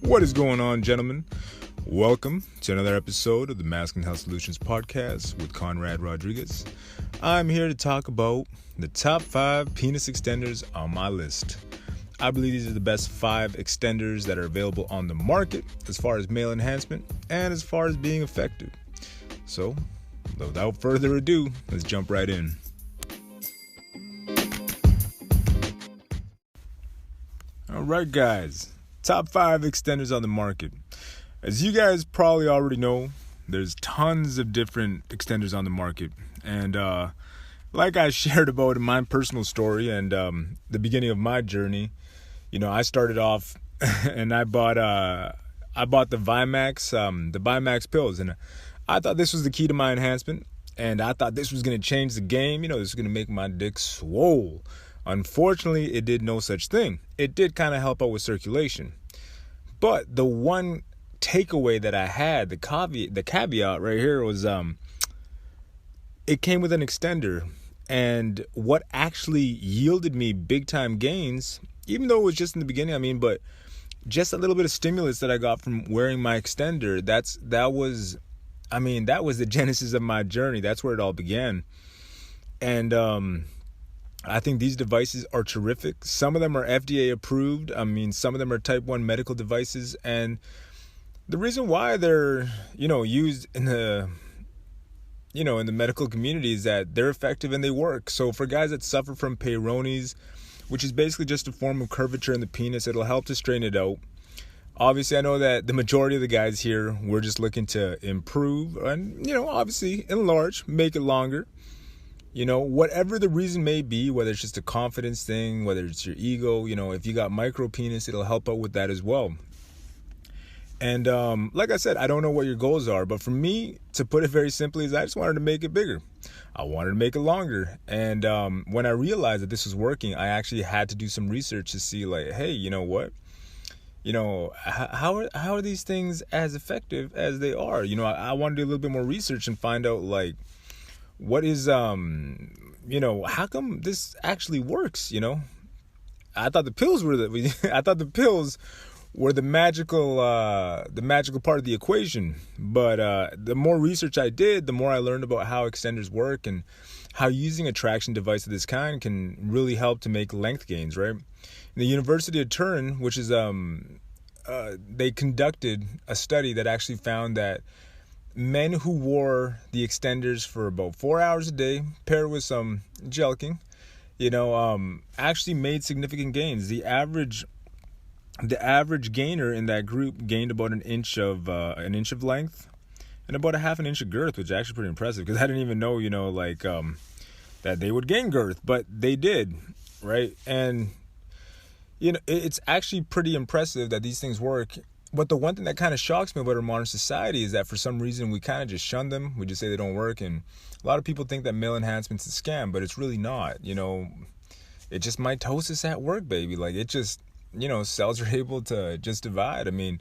What is going on, gentlemen? Welcome to another episode of the Masculine Health Solutions Podcast with Conrad Rodriguez. I'm here to talk about the top 5 penis extenders on my list. I believe these are the best 5 extenders that are available on the market as far as male enhancement and as far as being effective. So, without further ado, let's jump right in. Alright guys, top 5 extenders on the market. As you guys probably already know, there's tons of different extenders on the market. And like I shared about in my personal story and the beginning of my journey, I started off and I bought the Vimax pills, and I thought this was the key to my enhancement, and I thought this was going to change the game. This is going to make my dick swole. Unfortunately, it did no such thing. It did kind of help out with circulation. But the one takeaway that I had, the caveat right here was it came with an extender. And what actually yielded me big time gains, even though it was just in the beginning, but just a little bit of stimulus that I got from wearing my extender, that was the genesis of my journey. That's where it all began. And I think these devices are terrific. Some of them are FDA approved. Some of them are type 1 medical devices. And the reason why they're, used in the medical community is that they're effective and they work. So for guys that suffer from Peyronie's, which is basically just a form of curvature in the penis, it'll help to straighten it out. Obviously, I know that the majority of the guys here, we're just looking to improve and, obviously enlarge, make it longer. Whatever the reason may be, whether it's just a confidence thing, whether it's your ego, if you got micro penis, it'll help out with that as well. And like I said, I don't know what your goals are, but for me, to put it very simply, is I just wanted to make it bigger. I wanted to make it longer. And when I realized that this was working, I actually had to do some research to see, like, hey, you know what? How are these things as effective as they are? I wanted to do a little bit more research and find out, like, what is, how come this actually works, I thought the pills were the magical part of the equation. But the more research I did, the more I learned about how extenders work and how using a traction device of this kind can really help to make length gains, right? In the University of Turin, which is, they conducted a study that actually found that men who wore the extenders for about 4 hours a day, paired with some jelqing, actually made significant gains. The average gainer in that group gained about an inch of length and about a half an inch of girth, which is actually pretty impressive because I didn't even know, that they would gain girth, but they did, right? And it's actually pretty impressive that these things work. But the one thing that kind of shocks me about our modern society is that for some reason we kind of just shun them. We just say they don't work. And a lot of people think that male enhancement's a scam, but it's really not. It just mitosis at work, baby. Like, it just, cells are able to just divide. In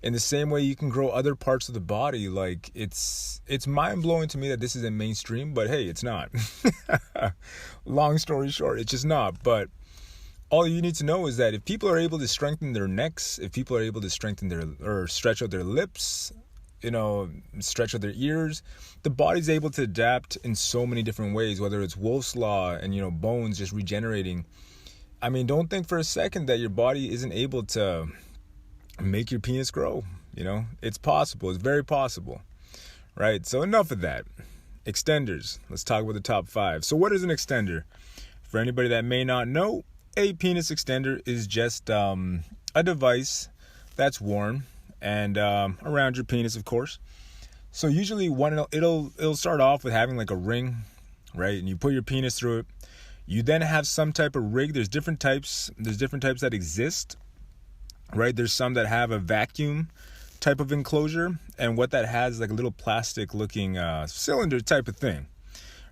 the same way you can grow other parts of the body, like, it's mind-blowing to me that this isn't mainstream, but hey, it's not. Long story short, it's just not. But all you need to know is that if people are able to strengthen their necks, if people are able to stretch out their lips, stretch out their ears, the body's able to adapt in so many different ways, whether it's Wolff's Law and, bones just regenerating. Don't think for a second that your body isn't able to make your penis grow. It's possible. It's very possible, right? So enough of that. Extenders. Let's talk about the top 5. So what is an extender? For anybody that may not know, a penis extender is just a device that's worn and around your penis, of course. So usually it'll start off with having like a ring, right? And you put your penis through it. You then have some type of rig. There's different types. There's different types that exist, right? There's some that have a vacuum type of enclosure, and what that has is like a little plastic-looking cylinder type of thing,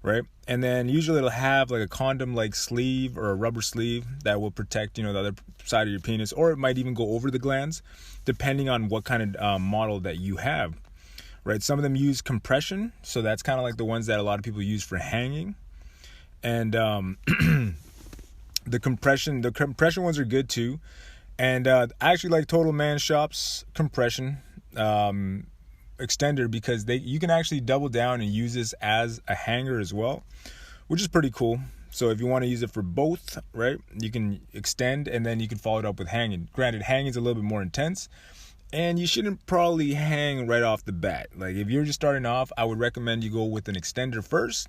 right? And then usually it'll have like a condom-like sleeve or a rubber sleeve that will protect, the other side of your penis, or it might even go over the glands, depending on what kind of model that you have, right? Some of them use compression, so that's kind of like the ones that a lot of people use for hanging. And the compression ones are good too. And I actually like Total Man Shop's compression extender because you can actually double down and use this as a hanger as well, which is pretty cool. So if you want to use it for both, right, you can extend and then you can follow it up with hanging. Granted, hanging is a little bit more intense, and you shouldn't probably hang right off the bat. Like if you're just starting off, I would recommend you go with an extender first.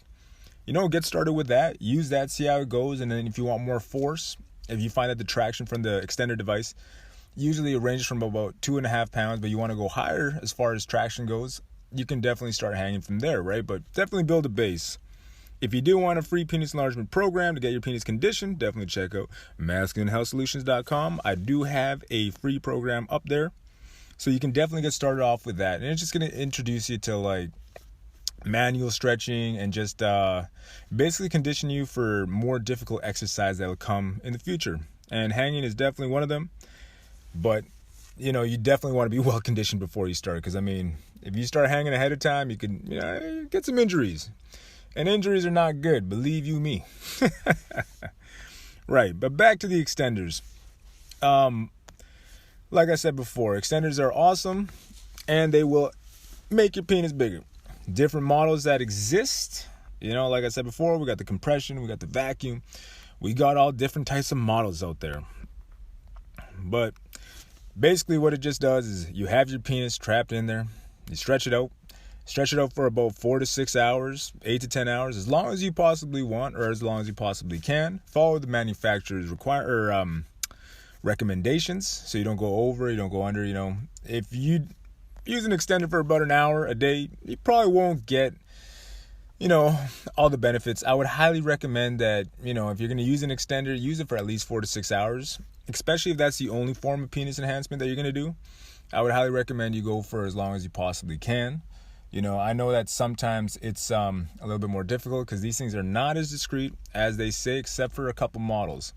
Get started with that. Use that, see how it goes, and then if you want more force, if you find that the traction from the extender device, usually it ranges from about 2.5 pounds, but you want to go higher as far as traction goes, you can definitely start hanging from there, right? But definitely build a base. If you do want a free penis enlargement program to get your penis conditioned, definitely check out masculinehealthsolutions.com. I do have a free program up there, so you can definitely get started off with that. And it's just going to introduce you to like manual stretching and just basically condition you for more difficult exercise that will come in the future. And hanging is definitely one of them. But, you definitely want to be well conditioned before you start. Because, if you start hanging ahead of time, you can get some injuries. And injuries are not good, believe you me. Right, but back to the extenders. Like I said before, extenders are awesome, and they will make your penis bigger. Different models that exist. Like I said before, we got the compression, we got the vacuum. We got all different types of models out there. But basically what it just does is you have your penis trapped in there. You stretch it out for about 4 to 6 hours, 8 to 10 hours, as long as you possibly want or as long as you possibly can. Follow the manufacturer's recommendations so you don't go over, you don't go under. If you use an extender for about an hour a day, you probably won't get all the benefits. I would highly recommend that, if you're going to use an extender, use it for at least 4 to 6 hours, especially if that's the only form of penis enhancement that you're going to do. I would highly recommend you go for as long as you possibly can. I know that sometimes it's a little bit more difficult because these things are not as discreet as they say, except for a couple models,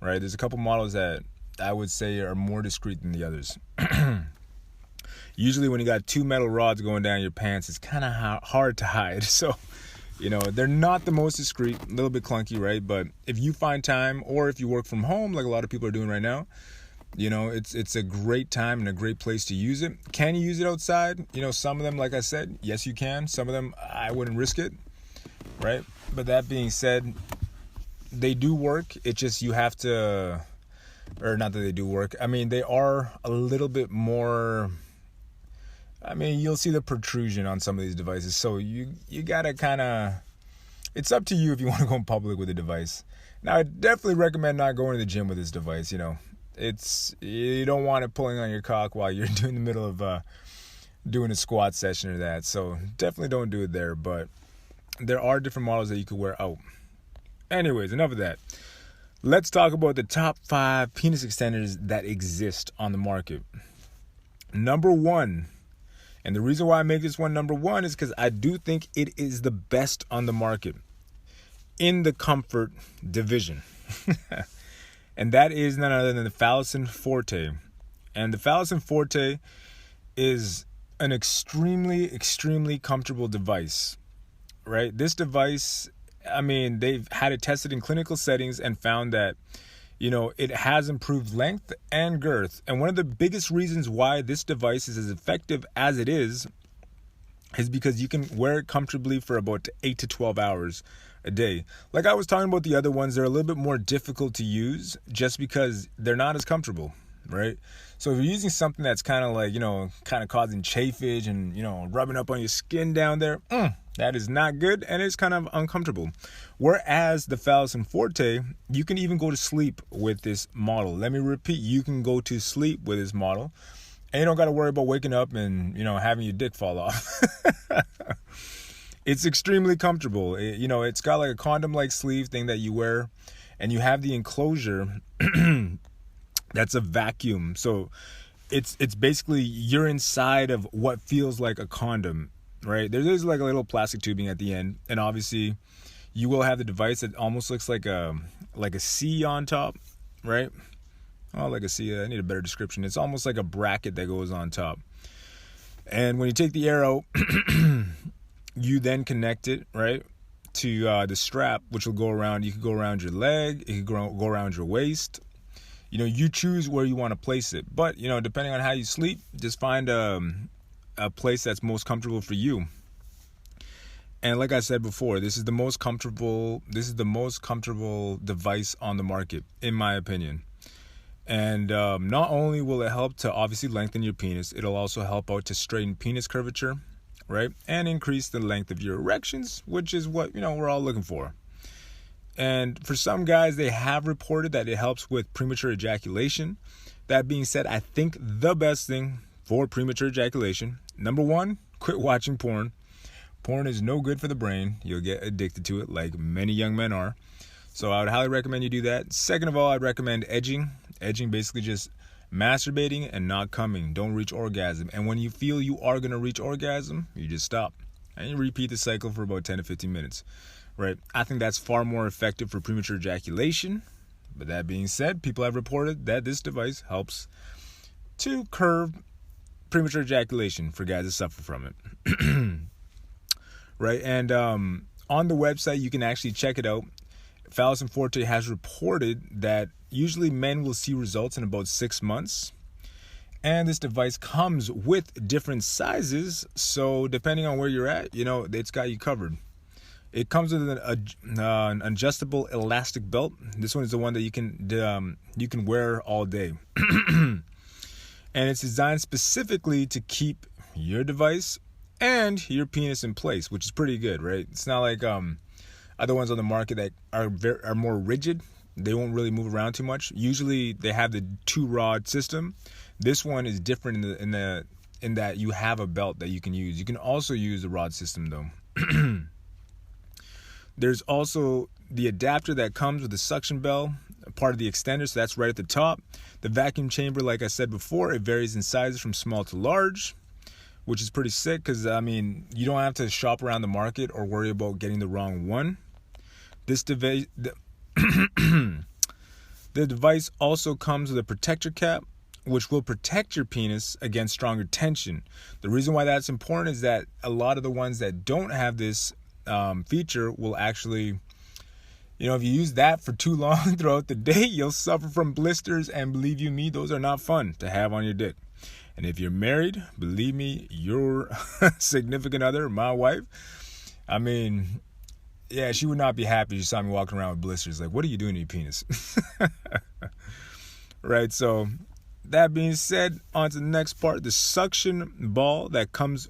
right? There's a couple models that I would say are more discreet than the others. Usually when you got 2 metal rods going down your pants, it's kind of hard to hide. So, they're not the most discreet, a little bit clunky, right? But if you find time, or if you work from home, like a lot of people are doing right now, it's a great time and a great place to use it. Can you use it outside? Some of them, like I said, yes, you can. Some of them, I wouldn't risk it, right? But that being said, they do work. It's just you have to, or not that they do work. They are a little bit more, you'll see the protrusion on some of these devices. So you gotta kind of, it's up to you if you want to go in public with a device. Now, I definitely recommend not going to the gym with this device, you don't want it pulling on your cock while you're in the middle of doing a squat session or that. So definitely don't do it there. But there are different models that you could wear out. Anyways, enough of that. Let's talk about the top 5 penis extenders that exist on the market. Number 1, and the reason why I make this one number 1 is because I do think it is the best on the market in the comfort division. And that is none other than the Phallocin Forte. And the Phallocin Forte is an extremely, extremely comfortable device, right? This device, they've had it tested in clinical settings and found that, it has improved length and girth. And one of the biggest reasons why this device is as effective as it is because you can wear it comfortably for about 8 to 12 hours a day. Like I was talking about the other ones, they're a little bit more difficult to use just because they're not as comfortable, right? So if you're using something that's kind of like, kind of causing chafage and, rubbing up on your skin down there, that is not good and it's kind of uncomfortable. Whereas the Phallocin Forte, you can even go to sleep with this model. Let me repeat, you can go to sleep with this model and you don't got to worry about waking up and, having your dick fall off. It's extremely comfortable. It's got like a condom-like sleeve thing that you wear, and you have the enclosure that's a vacuum. So it's basically you're inside of what feels like a condom, right? There's like a little plastic tubing at the end, and obviously you will have the device that almost looks like a C on top, right? Oh, like a C. I need a better description. It's almost like a bracket that goes on top. And when you take the air out, you then connect it, right, to the strap, which will go around. You could go around your leg. It could go around your waist. you choose where you want to place it. But, depending on how you sleep, just find a place that's most comfortable for you. And like I said before, this is the most comfortable device on the market, in my opinion. And not only will it help to obviously lengthen your penis, it'll also help out to straighten penis curvature, right? And increase the length of your erections, which is what, we're all looking for. And for some guys, they have reported that it helps with premature ejaculation. That being said, I think the best thing for premature ejaculation, number one, quit watching porn. Porn is no good for the brain. You'll get addicted to it like many young men are. So I would highly recommend you do that. Second of all, I'd recommend edging. Edging, basically just masturbating and not coming. Don't reach orgasm. And when you feel you are going to reach orgasm, you just stop. And you repeat the cycle for about 10 to 15 minutes. Right? I think that's far more effective for premature ejaculation. But that being said, people have reported that this device helps to curb premature ejaculation for guys that suffer from it. Right? And on the website, you can actually check it out. Phallus and Forte has reported that usually men will see results in about 6 months. And this device comes with different sizes. So depending on where you're at, it's got you covered. It comes with an adjustable elastic belt. This one is the one that you can wear all day. And it's designed specifically to keep your device and your penis in place, which is pretty good, right? It's not like other ones on the market that are more rigid. They won't really move around too much. Usually they have the 2-rod system. This one is different in that you have a belt that you can use. You can also use the rod system though. There's also the adapter that comes with the suction bell, part of the extender, so that's right at the top. The vacuum chamber, like I said before, it varies in sizes from small to large, which is pretty sick because, you don't have to shop around the market or worry about getting the wrong one. This device, the device also comes with a protector cap, which will protect your penis against stronger tension. The reason why that's important is that a lot of the ones that don't have this feature will actually, if you use that for too long throughout the day, you'll suffer from blisters, and believe you me, those are not fun to have on your dick. And if you're married, believe me, your significant other, my wife, she would not be happy if she saw me walking around with blisters. Like, what are you doing to your penis? Right, so that being said, on to the next part. The suction ball that comes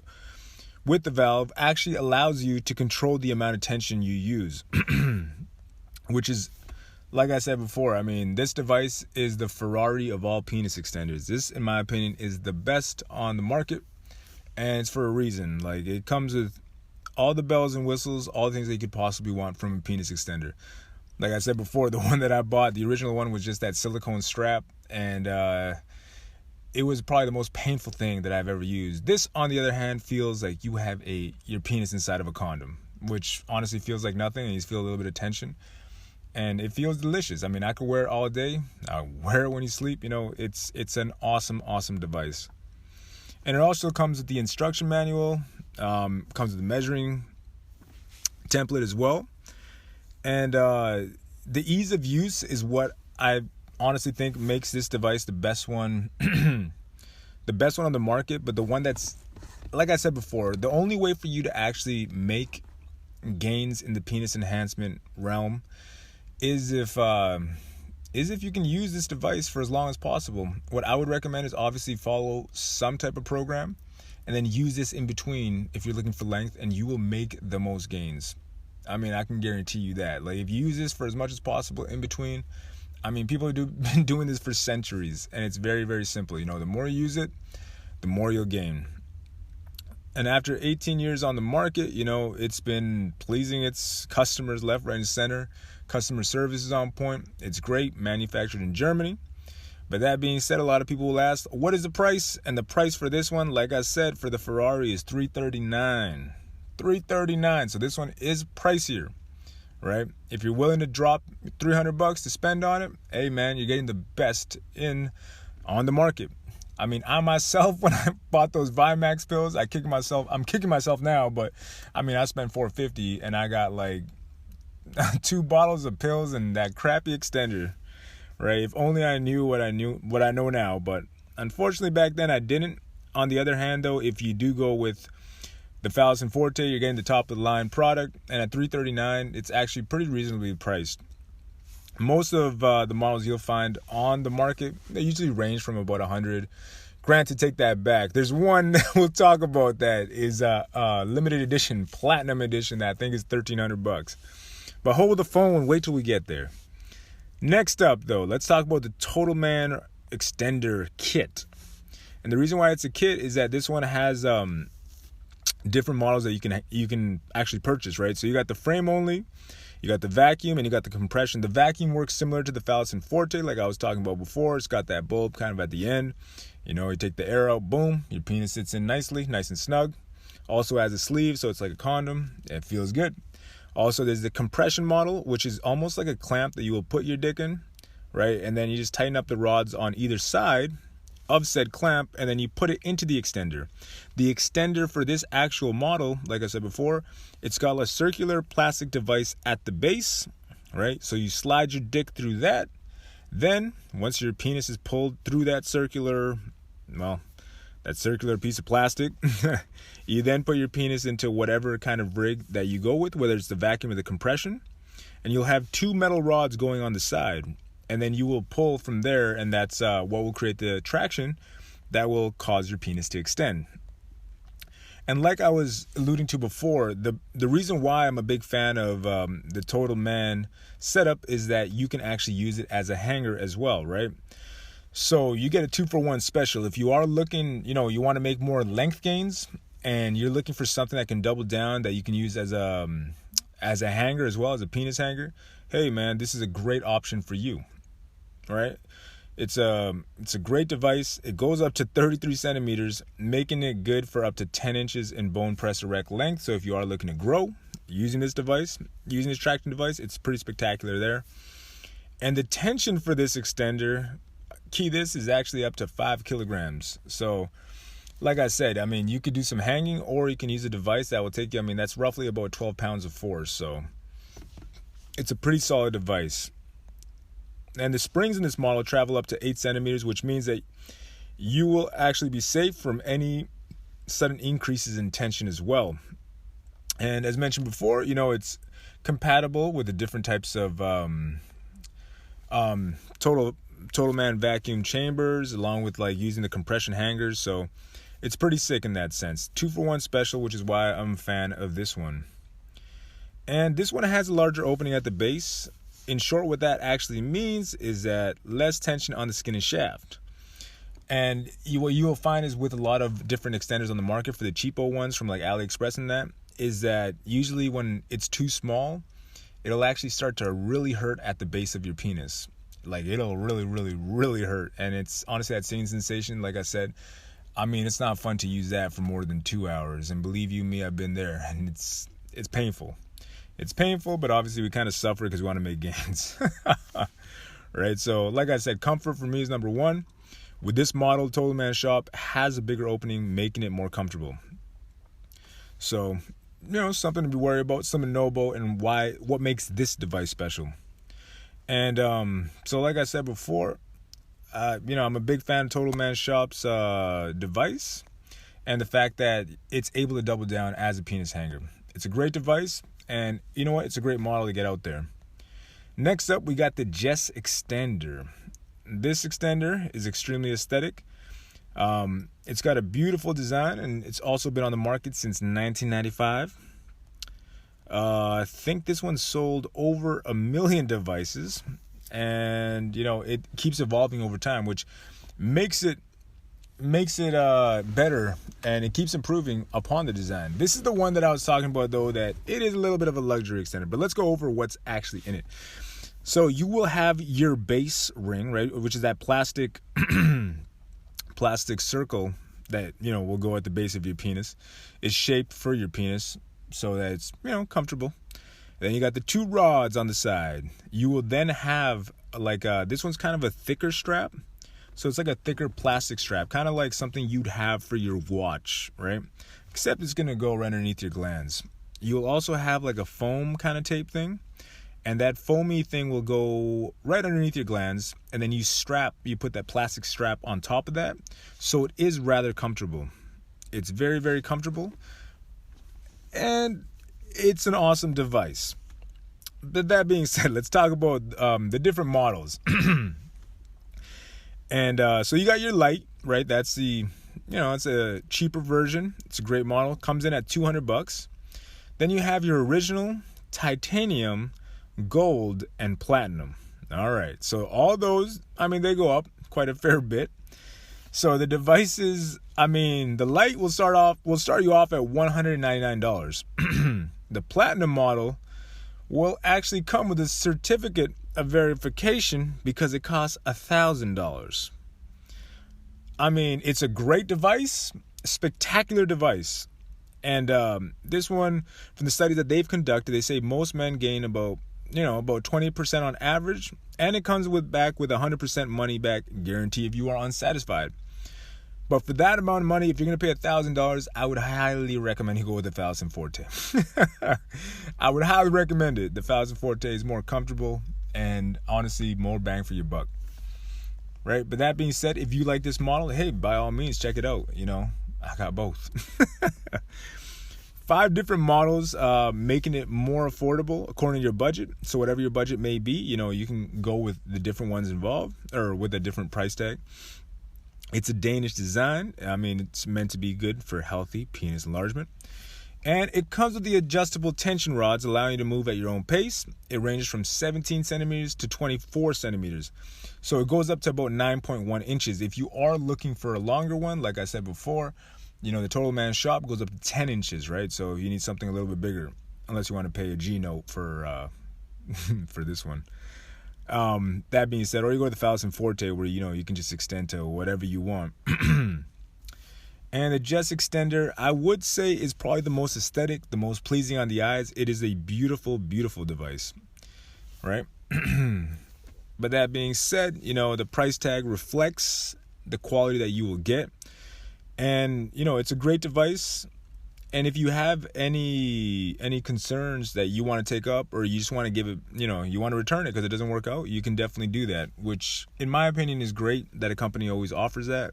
with the valve actually allows you to control the amount of tension you use, which is, like I said before, this device is the Ferrari of all penis extenders. This, in my opinion, is the best on the market, and it's for a reason. Like, it comes with all the bells and whistles, all the things that you could possibly want from a penis extender. Like I said before, the one that I bought, the original one, was just that silicone strap, and it was probably the most painful thing that I've ever used. This, on the other hand, feels like you have your penis inside of a condom, which honestly feels like nothing, and you just feel a little bit of tension. And it feels delicious. I could wear it all day. I wear it when you sleep. It's an awesome, awesome device. And it also comes with the instruction manual, comes with the measuring template as well. And the ease of use is what I honestly think makes this device the best one, the best one on the market. But the one that's, like I said before, the only way for you to actually make gains in the penis enhancement realm is if you can use this device for as long as possible. What I would recommend is obviously follow some type of program and then use this in between if you're looking for length, and you will make the most gains. I can guarantee you that. Like, if you use this for as much as possible in between, people have been doing this for centuries, and it's very, very simple. The more you use it, the more you'll gain. And after 18 years on the market, it's been pleasing its customers left, right, and center. Customer service is on point. It's great. Manufactured in Germany. But that being said, a lot of people will ask, what is the price? And the price for this one, like I said, for the Ferrari is $339. $339. So this one is pricier, right? If you're willing to drop $300 to spend on it, hey man, you're getting the best on the market. I myself, when I bought those Vimax pills, I'm kicking myself now, but I spent $450 and I got like 2 bottles of pills and that crappy extender, right? If only I knew what I know now. But unfortunately, back then I didn't. On the other hand, though, if you do go with the Phallus Forte, you're getting the top of the line product, and at $339, it's actually pretty reasonably priced. Most of the models you'll find on the market, they usually range from about 100. Granted, take that back. There's one we'll talk about that is a limited edition, platinum edition, that I think is $1,300. But hold the phone and wait till we get there. Next up, though, let's talk about the Total Man Extender Kit. And the reason why it's a kit is that this one has different models that you can actually purchase, right? So you got the frame only, you got the vacuum, and you got the compression. The vacuum works similar to the Phallus Forte, like I was talking about before. It's got that bulb kind of at the end. You know, you take the air out, boom, your penis sits in nicely, nice and snug. Also has a sleeve, so it's like a condom. It feels good. Also, there's the compression model, which is almost like a clamp that you will put your dick in, right? And then you just tighten up the rods on either side of said clamp, and then you put it into the extender. The extender for this actual model, like I said before, it's got a circular plastic device at the base, right? So you slide your dick through that. Then, once your penis is pulled through that circular piece of plastic, you then put your penis into whatever kind of rig that you go with, whether it's the vacuum or the compression, and you'll have two metal rods going on the side, and then you will pull from there, and that's what will create the traction that will cause your penis to extend. And like I was alluding to before, the reason why I'm a big fan of the Total Man setup is that you can actually use it as a hanger as well, right? So you get a 2-for-1 special. If you are looking, you want to make more length gains, and you're looking for something that can double down, that you can use as a hanger as well, as a penis hanger, hey man, this is a great option for you, right? It's a great device. It goes up to 33 centimeters, making it good for up to 10 inches in bone press erect length. So if you are looking to grow using this tracking device, it's pretty spectacular there. And the tension for this extender, this is actually up to 5 kilograms. So like I said, I mean, you could do some hanging, or you can use a device that will take you, that's roughly about 12 pounds of force. So it's a pretty solid device. And the springs in this model travel up to 8 centimeters, which means that you will actually be safe from any sudden increases in tension as well. And as mentioned before, it's compatible with the different types of Total Man vacuum chambers, along with like using the compression hangers. So it's pretty sick in that sense. 2-for-1 special, which is why I'm a fan of this one. And this one has a larger opening at the base. In short, what that actually means is that less tension on the skin and shaft. And what you will find is with a lot of different extenders on the market, for the cheapo ones from like AliExpress and that, is that usually when it's too small, it'll actually start to really hurt at the base of your penis. Like it'll really, really, really hurt. And it's honestly that same sensation, like I said, it's not fun to use that for more than 2 hours. And believe you me, I've been there, and it's painful. It's painful, but obviously we kind of suffer because we want to make gains. Right? So like I said, comfort for me is number one. With this model, Total Man Shop has a bigger opening, making it more comfortable. So, something to be worried about, something to know about, and what makes this device special. And so like I said before, I'm a big fan of Total Man Shop's device, and the fact that it's able to double down as a penis hanger. It's a great device, and you know what? It's a great model to get out there. Next up, we got the Jess Extender. This extender is extremely aesthetic. It's got a beautiful design, and it's also been on the market since 1995. I think this one sold over 1 million devices, and it keeps evolving over time, which makes it better, and it keeps improving upon the design. This is the one that I was talking about, though, that it is a little bit of a luxury extender. But let's go over what's actually in it. So you will have your base ring, right, which is that plastic circle that will go at the base of your penis. It's shaped for your penis so that it's comfortable. Then you got the 2 rods on the side. You will then have this one's kind of a thicker strap. So it's like a thicker plastic strap, kind of like something you'd have for your watch, right? Except it's going to go right underneath your glands. You'll also have like a foam kind of tape thing. and that foamy thing will go right underneath your glands, and then you put that plastic strap on top of that, so it is rather comfortable. It's very, very comfortable, and it's an awesome device. But that being said, let's talk about the different models. And so you got your light, right? That's it's a cheaper version. It's a great model. Comes in at $200. Then you have your original, titanium, gold, and platinum. All right. So all those, they go up quite a fair bit. So the devices, the light will start you off at $199. The platinum model will actually come with a certificate of verification because it costs $1,000. It's a great device, spectacular device. And this one, from the studies that they've conducted, they say most men gain about 20% on average, and it comes back with 100% money back guarantee if you are unsatisfied. But for that amount of money, if you're going to pay $1,000, I would highly recommend you go with the Phallus Forte. I would highly recommend it. The Phallus Forte is more comfortable and honestly more bang for your buck. Right? But that being said, if you like this model, hey, by all means, check it out. I got both. 5 different models, making it more affordable according to your budget. So whatever your budget may be, you can go with the different ones involved or with a different price tag. It's a Danish design. It's meant to be good for healthy penis enlargement. And it comes with the adjustable tension rods, allowing you to move at your own pace. It ranges from 17 centimeters to 24 centimeters. So it goes up to about 9.1 inches. If you are looking for a longer one, like I said before, the Total Man Shop goes up to 10 inches, right? So you need something a little bit bigger, unless you want to pay a G note for for this one. That being said, or you go to the Phallus Forte where, you can just extend to whatever you want. And the Jess Extender, I would say, is probably the most aesthetic, the most pleasing on the eyes. It is a beautiful, beautiful device, right? But that being said, the price tag reflects the quality that you will get. And, it's a great device. And if you have any concerns that you want to take up, or you just want to give it, you want to return it because it doesn't work out, you can definitely do that, which in my opinion is great that a company always offers that.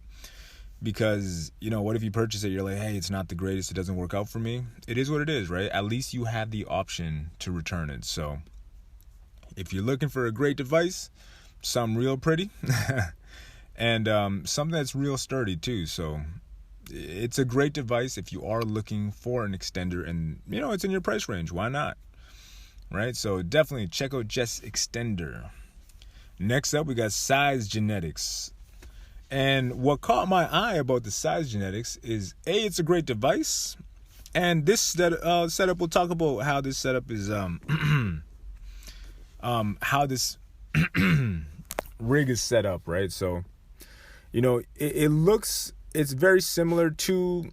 Because, what if you purchase it, you're like, hey, it's not the greatest, it doesn't work out for me. It is what it is, right? At least you have the option to return it. So if you're looking for a great device, something real pretty, and something that's real sturdy too. So it's a great device if you are looking for an extender and, it's in your price range. Why not? Right? So definitely check out Jess Extender. Next up, we got Size Genetics. And what caught my eye about the Size Genetics is, A, it's a great device. And this setup, we'll talk about how this setup is, how this rig is set up, right? So, it's very similar to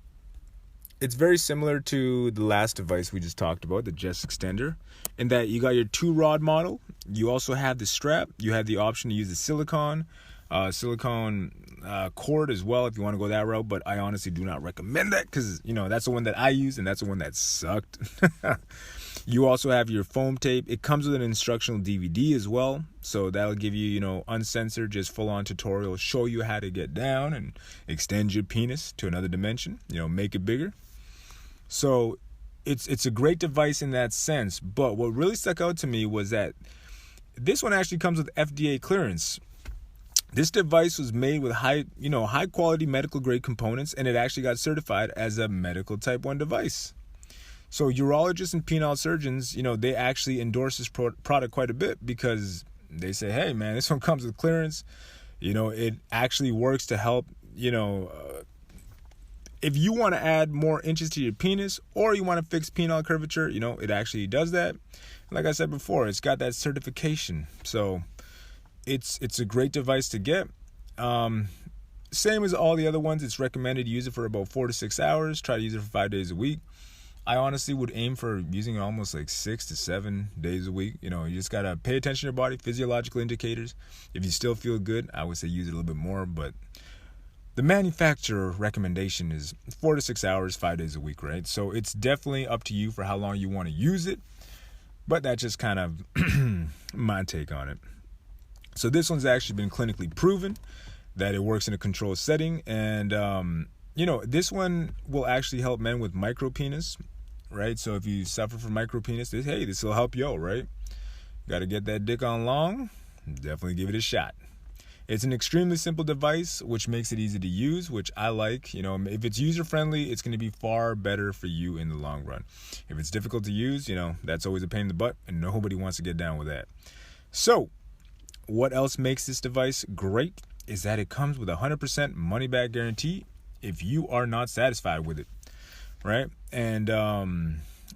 the last device we just talked about, the Jess Extender, in that you got your 2-rod model. You also have the strap. You have the option to use the silicone cord as well if you want to go that route, but I honestly do not recommend that because that's the one that I use and that's the one that sucked. You also have your foam tape. It comes with an instructional DVD as well, so that'll give you uncensored, just full-on tutorial, show you how to get down and extend your penis to another dimension, make it bigger. So it's a great device in that sense, but what really stuck out to me was that this one actually comes with FDA clearance. This device was made with high quality medical grade components, and it actually got certified as a medical type 1 device. So urologists and penile surgeons, they actually endorse this product quite a bit because they say, hey man, this one comes with clearance. It actually works to help, if you want to add more inches to your penis or you want to fix penile curvature, it actually does that. Like I said before, it's got that certification. So it's a great device to get. Same as all the other ones, it's recommended to use it for about 4 to 6 hours. Try to use it for 5 days a week. I honestly would aim for using it almost like 6 to 7 days a week. You just got to pay attention to your body, physiological indicators. If you still feel good, I would say use it a little bit more. But the manufacturer recommendation is 4 to 6 hours, 5 days a week, right? So it's definitely up to you for how long you want to use it. But that's just kind of my take on it. So this one's actually been clinically proven that it works in a controlled setting. And, this one will actually help men with micro penis, right? So if you suffer from micro penis, this will help you out, right? Got to get that dick on long? Definitely give it a shot. It's an extremely simple device, which makes it easy to use, which I like. If it's user-friendly, it's going to be far better for you in the long run. If it's difficult to use, that's always a pain in the butt, and nobody wants to get down with that. So, what else makes this device great is that it comes with a 100% money-back guarantee if you are not satisfied with it, right? And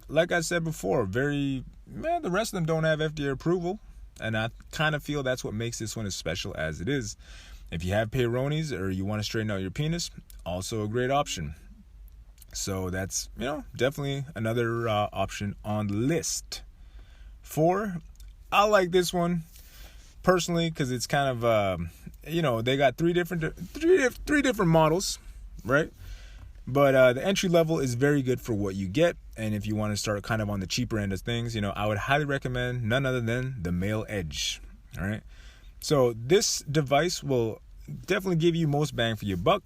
like I said before, the rest of them don't have FDA approval. And I kind of feel that's what makes this one as special as it is. If you have peyronie's or you want to straighten out your penis, also a great option. So that's, definitely another option on the list. 4, I like this one personally because it's kind of, they got three different models, right? But the entry level is very good for what you get. And if you want to start kind of on the cheaper end of things, I would highly recommend none other than the Male Edge. All right. So this device will definitely give you most bang for your buck.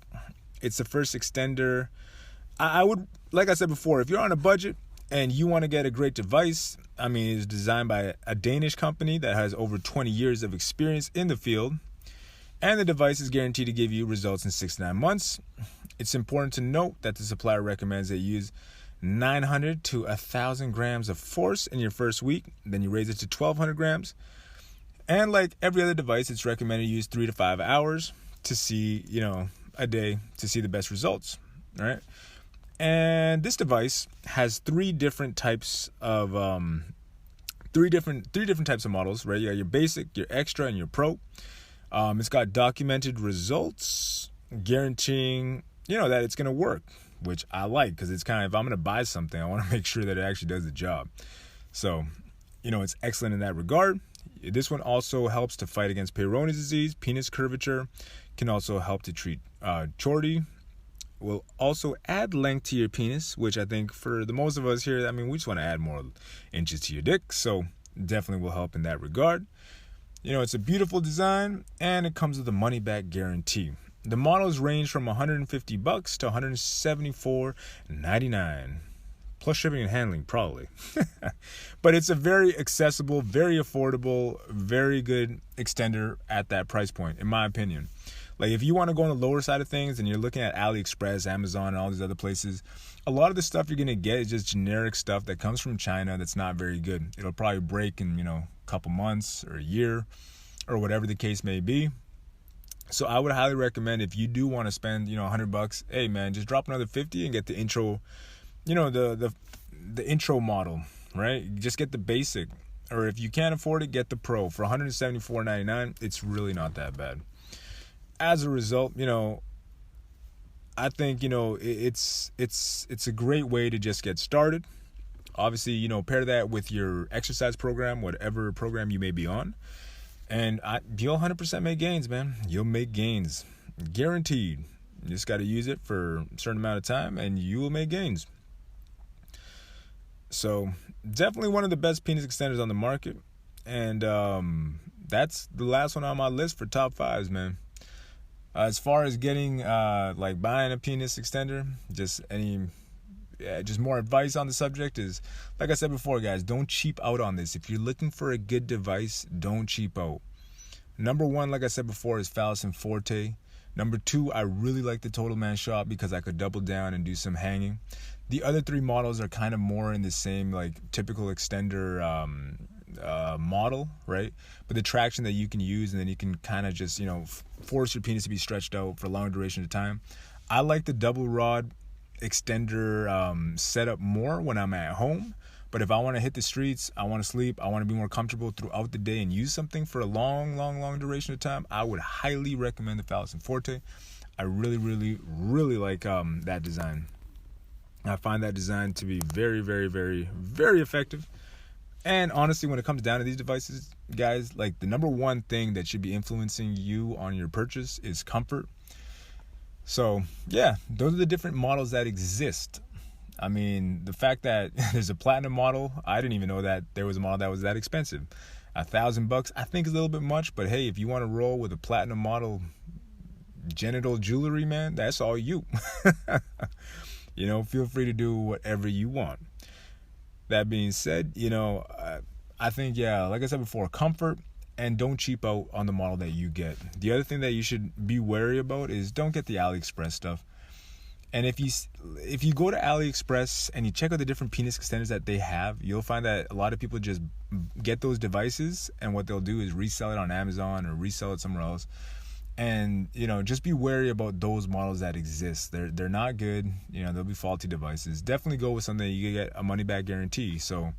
It's the first extender. I would, like I said before, if you're on a budget and you want to get a great device, it's designed by a Danish company that has over 20 years of experience in the field. And the device is guaranteed to give you results in 6 to 9 months. It's important to note that the supplier recommends that you use 900 to 1,000 grams of force in your first week. Then you raise it to 1,200 grams. And like every other device, it's recommended you use 3 to 5 hours to see, a day to see the best results. All right. And this device has 3 different types of three different types of models, right? You got your basic, your extra, and your pro. It's got documented results guaranteeing, that it's going to work, which I like because it's kind of, if I'm going to buy something, I want to make sure that it actually does the job. So, it's excellent in that regard. This one also helps to fight against Peyronie's disease, penis curvature, can also help to treat chordy, will also add length to your penis, which I think for the most of us here, we just want to add more inches to your dick. So definitely will help in that regard. It's a beautiful design and it comes with a money back guarantee. The models range from $150 to $174.99. Plus shipping and handling, probably. But it's a very accessible, very affordable, very good extender at that price point, in my opinion. Like, if you want to go on the lower side of things and you're looking at AliExpress, Amazon, and all these other places, a lot of the stuff you're going to get is just generic stuff that comes from China that's not very good. It'll probably break in, a couple months or a year or whatever the case may be. So I would highly recommend, if you do want to spend, $100, hey man, just drop another 50 and get the intro, the intro model, right? Just get the basic, or if you can't afford it, get the pro for $174.99. It's really not that bad. As a result, I think, it's a great way to just get started. Obviously, pair that with your exercise program, whatever program you may be on. And you'll 100% make gains, man. You'll make gains. Guaranteed. You just got to use it for a certain amount of time and you will make gains. So, definitely one of the best penis extenders on the market. And that's the last one on my list for top 5s, man. As far as getting, buying a penis extender, just more advice on the subject is, like I said before, guys, don't cheap out on this. If you're looking for a good device, don't cheap out. Number 1, like I said before, is Phallus and Forte. Number 2, I really like the Total Man Shop because I could double down and do some hanging. The other 3 models are kind of more in the same, typical extender model, right? But the traction that you can use, and then you can kind of just, force your penis to be stretched out for a long duration of time. I like the double rod extender setup more when I'm at home. But if I want to hit the streets, I want to sleep, I want to be more comfortable throughout the day and use something for a long duration of time, I would highly recommend the Phallus and Forte. I really, really, really like that design. I find that design to be very, very, very, very effective. And honestly, when it comes down to these devices, guys, the number 1 thing that should be influencing you on your purchase is comfort. So, yeah, those are the different models that exist. I mean, the fact that there's a platinum model, I didn't even know that there was a model that was that expensive. $1,000, I think, is a little bit much, but hey, if you want to roll with a platinum model genital jewelry, man, that's all you. Feel free to do whatever you want. That being said, I think, yeah, like I said before, comfort, and don't cheap out on the model that you get. The other thing that you should be wary about is don't get the AliExpress stuff. And if you go to AliExpress and you check out the different penis extenders that they have, you'll find that a lot of people just get those devices, and what they'll do is resell it on Amazon or resell it somewhere else. And just be wary about those models that exist. They're not good. They'll be faulty devices. Definitely go with something that you can get a money back guarantee. So,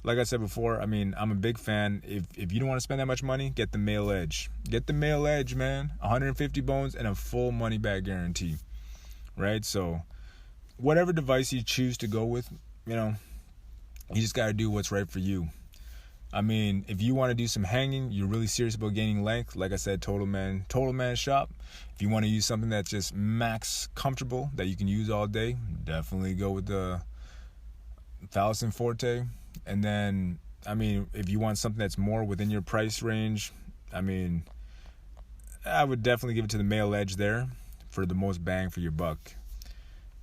like I said before, I mean, I'm a big fan. If you don't want to spend that much money, get the Male Edge. Get the Male Edge, man. 150 bones and a full money back guarantee. Right? So, whatever device you choose to go with, you just got to do what's right for you. I mean, if you want to do some hanging, you're really serious about gaining length, like I said, Total Man Shop. If you want to use something that's just max comfortable that you can use all day, definitely go with the Phallus Forte. And then, I mean, if you want something that's more within your price range, I mean, I would definitely give it to the Male Edge there for the most bang for your buck.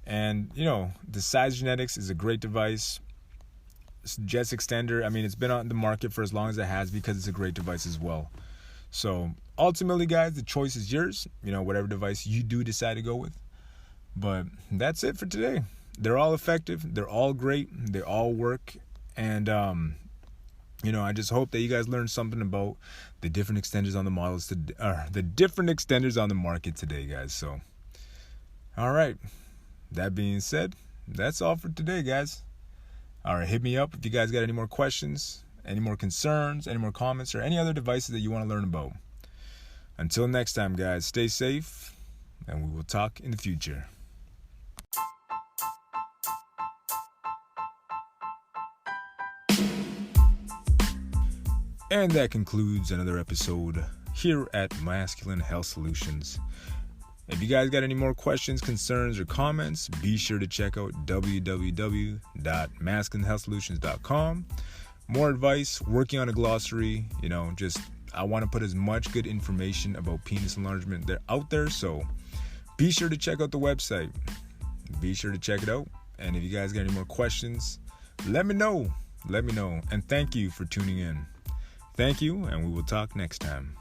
And, the Size Genetics is a great device. Jets Extender, I mean, it's been on the market for as long as it has because it's a great device as well. So, ultimately, guys, the choice is yours, whatever device you do decide to go with. But that's it for today. They're all effective. They're all great. They all work. And, I just hope that you guys learned something about the different extenders on the models, the different extenders on the market today, guys. So, all right. That being said, that's all for today, guys. All right, hit me up if you guys got any more questions, any more concerns, any more comments, or any other devices that you want to learn about. Until next time, guys, stay safe, and we will talk in the future. And that concludes another episode here at Masculine Health Solutions. If you guys got any more questions, concerns, or comments, be sure to check out www.masculinehealthsolutions.com. More advice, working on a glossary, I want to put as much good information about penis enlargement out there, so be sure to check out the website. Be sure to check it out. And if you guys got any more questions, let me know. And thank you for tuning in. Thank you, and we will talk next time.